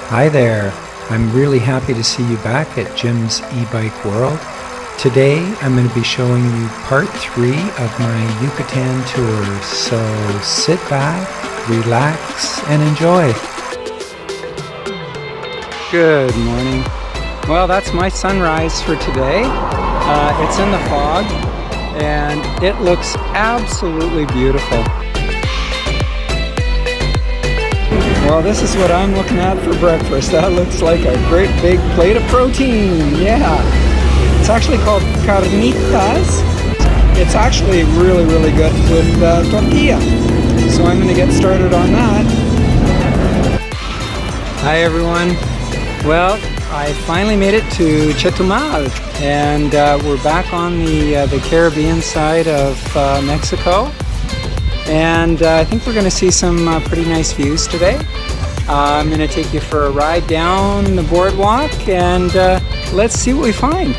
Hi there, I'm really happy to see you back at Jim's eBike World. Today I'm going to be showing you part 3 of my Yucatan tour, so sit back, relax, and enjoy. Good morning. Well, that's my sunrise for today. It's in the fog and it looks absolutely beautiful. Well, this is what I'm looking at for breakfast. That looks like a great big plate of protein. Yeah. It's actually called carnitas. It's actually really, really good with tortilla. So I'm going to get started on that. Hi, everyone. Well, I finally made it to Chetumal, and we're back on the Caribbean side of Mexico. And I think we're going to see some pretty nice views today. I'm going to take you for a ride down the boardwalk and let's see what we find.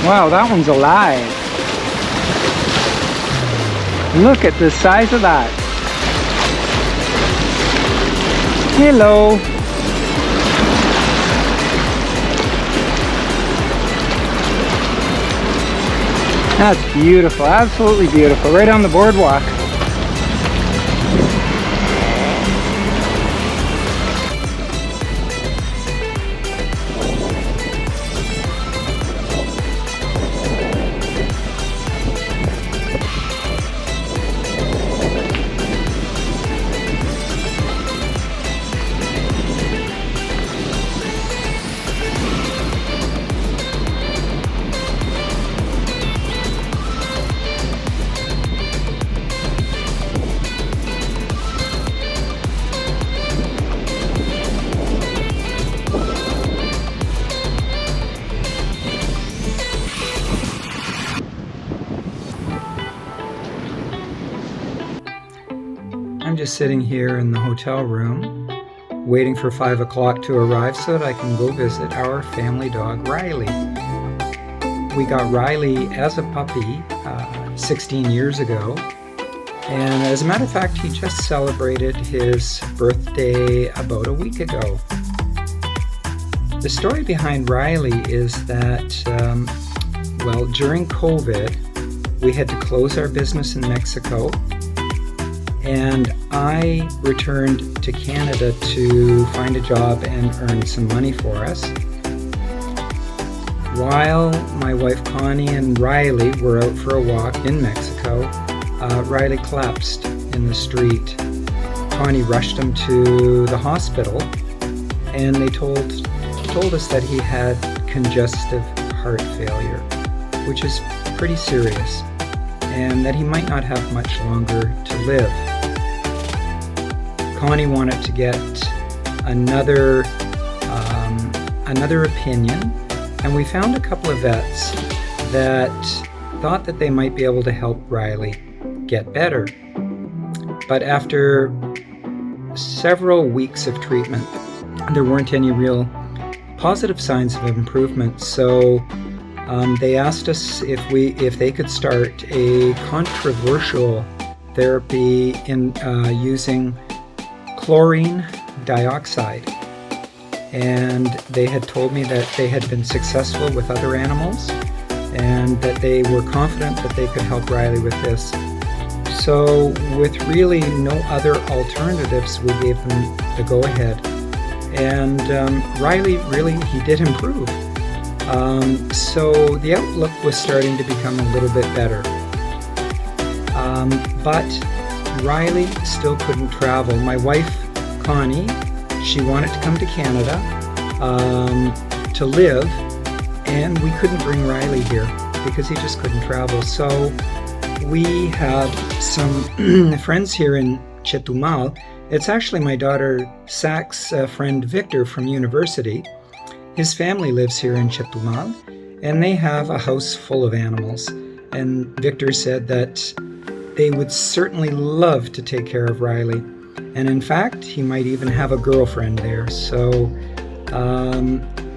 Wow, that one's alive. Look at the size of that. Hello. That's beautiful, absolutely beautiful, right on the boardwalk. I'm just sitting here in the hotel room waiting for 5 o'clock to arrive so that I can go visit our family dog Riley. We got Riley as a puppy 16 years ago, and as a matter of fact he just celebrated his birthday about a week ago. The story behind Riley is that well, during COVID we had to close our business in Mexico, and I returned to Canada to find a job and earn some money for us. While my wife Connie and Riley were out for a walk in Mexico, Riley collapsed in the street. Connie rushed him to the hospital, and they told us that he had congestive heart failure, which is pretty serious, and that he might not have much longer to live. Connie wanted to get another opinion, and we found a couple of vets that thought that they might be able to help Riley get better. But after several weeks of treatment, there weren't any real positive signs of improvement. So they asked us if they could start a controversial therapy in using chlorine dioxide, and they had told me that they had been successful with other animals and that they were confident that they could help Riley with this. So with really no other alternatives, we gave them the go-ahead, and Riley he did improve. So the outlook was starting to become a little bit better, but Riley still couldn't travel. My wife, Connie, she wanted to come to Canada to live, and we couldn't bring Riley here because he just couldn't travel. So we have some friends here in Chetumal. It's actually my daughter Zach's friend Victor from university. His family lives here in Chetumal, and they have a house full of animals. And Victor said that they would certainly love to take care of Riley. And in fact, he might even have a girlfriend there. So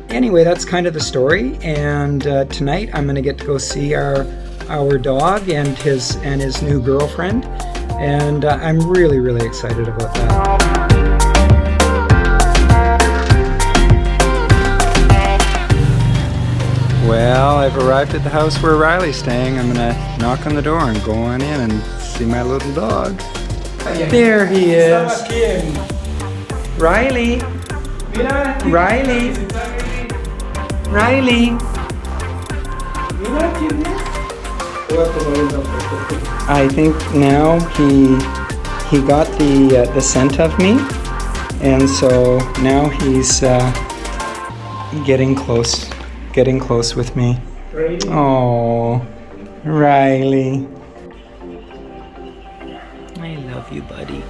anyway, that's kind of the story. And tonight I'm going to get to go see our dog and his new girlfriend. And I'm really, really excited about that. Well, I've arrived at the house where Riley's staying. I'm gonna knock on the door and go on in and see my little dog. There he is. Riley. Riley. Riley. I think now he got the scent of me, and so now he's getting close with me. Oh, Riley. I love you, buddy.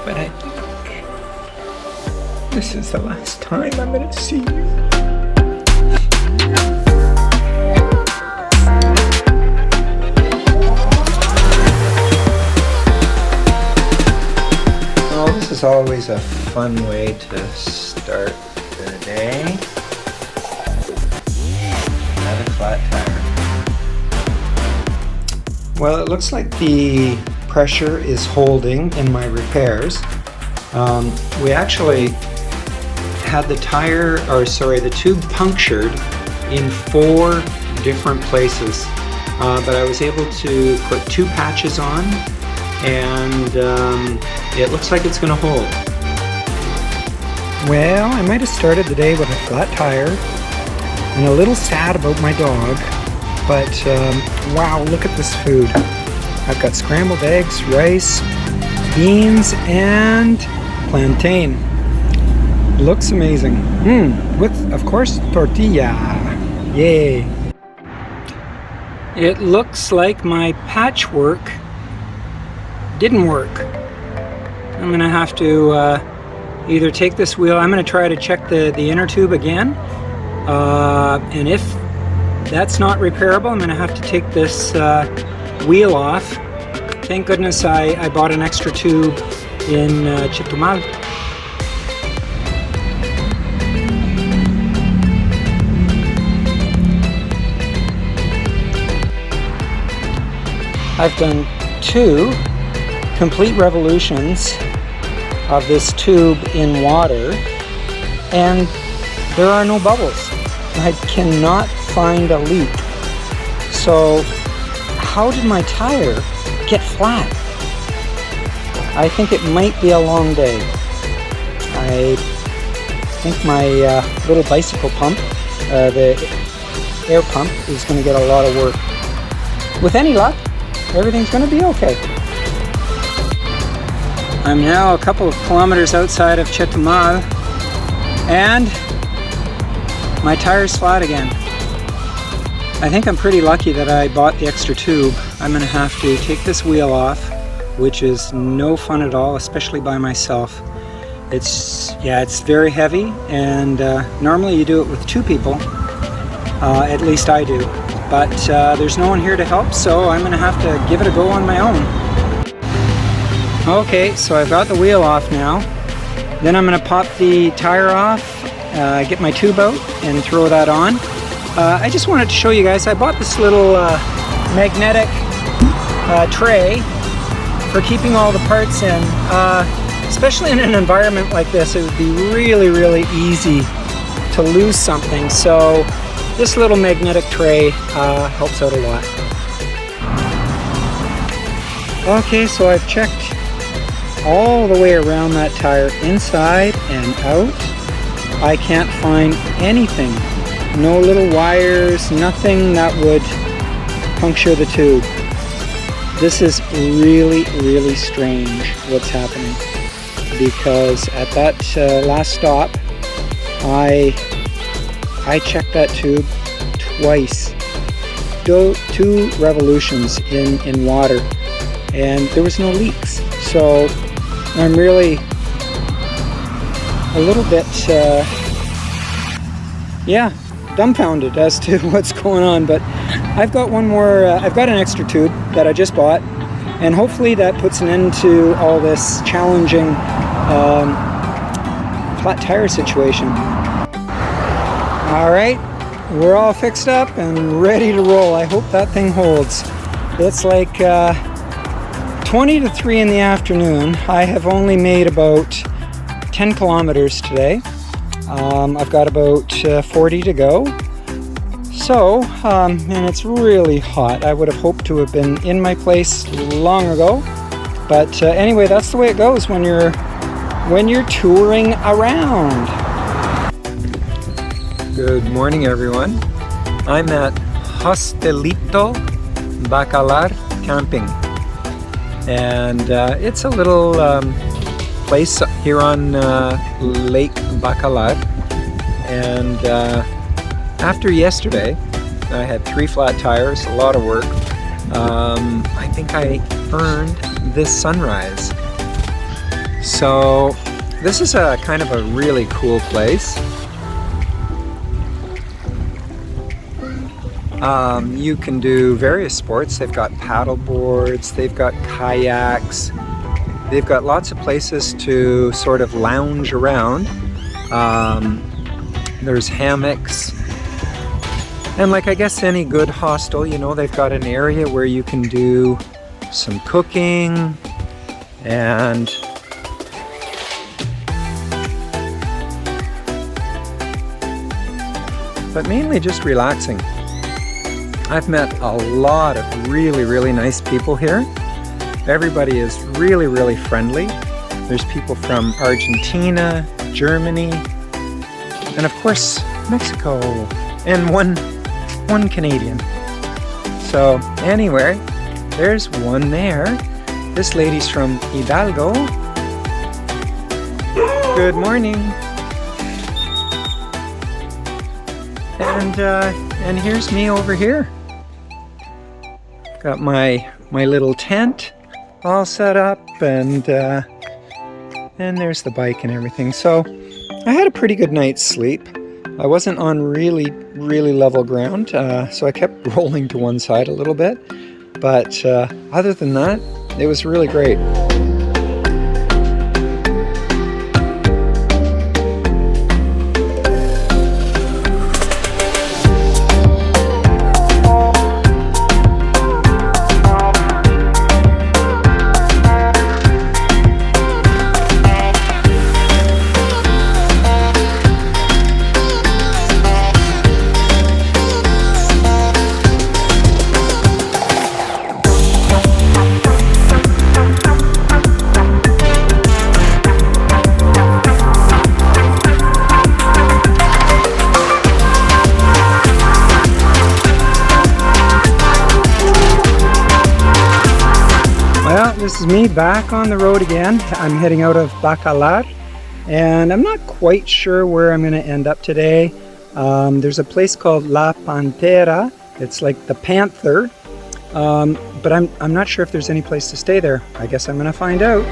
But I think this is the last time I'm going to see you. This is always a fun way to start the day. Another flat tire. Well, it looks like the pressure is holding in my repairs. We actually had the tube punctured in 4 different places, but I was able to put 2 patches on, and it looks like it's going to hold. Well, I might have started the day with a flat tire and a little sad about my dog, but wow, look at this food. I've got scrambled eggs, rice, beans, and plantain. Looks amazing. With, of course, tortilla. Yay. It looks like my patchwork didn't work. I'm gonna have to either take this wheel. I'm gonna try to check the inner tube again, and if that's not repairable, I'm gonna have to take this wheel off. Thank goodness I bought an extra tube in Chetumal. I've done 2 complete revolutions of this tube in water, and there are no bubbles. I cannot find a leak. So how did my tire get flat? I think it might be a long day. I think my little bicycle pump, the air pump, is going to get a lot of work. With any luck, everything's going to be okay. I'm now a couple of kilometers outside of Chetumal, and my tire's flat again. I think I'm pretty lucky that I bought the extra tube. I'm going to have to take this wheel off, which is no fun at all, especially by myself. It's very heavy, and normally you do it with 2 people. At least I do. But there's no one here to help, so I'm going to have to give it a go on my own. Okay, so I've got the wheel off now. Then I'm going to pop the tire off, get my tube out, and throw that on. I just wanted to show you guys, I bought this little magnetic tray for keeping all the parts in. Especially in an environment like this, it would be really, really easy to lose something. So this little magnetic tray helps out a lot. Okay, so I've checked all the way around that tire, inside and out. I can't find anything. No little wires, nothing that would puncture the tube. This is really, really strange what's happening, because at that last stop, I checked that tube twice. 2 revolutions in water, and there was no leaks. So I'm really a little bit, yeah, dumbfounded as to what's going on. But I've got one more, I've got an extra tube that I just bought, and hopefully that puts an end to all this challenging flat tire situation. All right, we're all fixed up and ready to roll. I hope that thing holds. It's like 20 to 3 in the afternoon. I have only made about 10 kilometers today. I've got about 40 to go. So, and it's really hot. I would have hoped to have been in my place long ago. But anyway, that's the way it goes when you're touring around. Good morning, everyone. I'm at Hostelito Bacalar Camping, and it's a little place here on Lake Bacalar. And after yesterday, I had 3 flat tires, a lot of work. I think I earned this sunrise. So this is a kind of a really cool place. You can do various sports. They've got paddle boards, they've got kayaks, they've got lots of places to sort of lounge around. There's hammocks. And like I guess any good hostel, you know, they've got an area where you can do some cooking and but mainly just relaxing. I've met a lot of really nice people here. Everybody is really friendly. There's people from Argentina, Germany, and of course Mexico, and one Canadian. So anyway, there's one there. This lady's from Hidalgo. Good morning. And here's me over here. Got my little tent all set up, and there's the bike and everything. So I had a pretty good night's sleep. I wasn't on really level ground, so I kept rolling to one side a little bit. But other than that, it was really great. Well, this is me back on the road again. I'm heading out of Bacalar, and I'm not quite sure where I'm going to end up today. There's a place called La Pantera. It's like the Panther, but I'm not sure if there's any place to stay there. I guess I'm going to find out.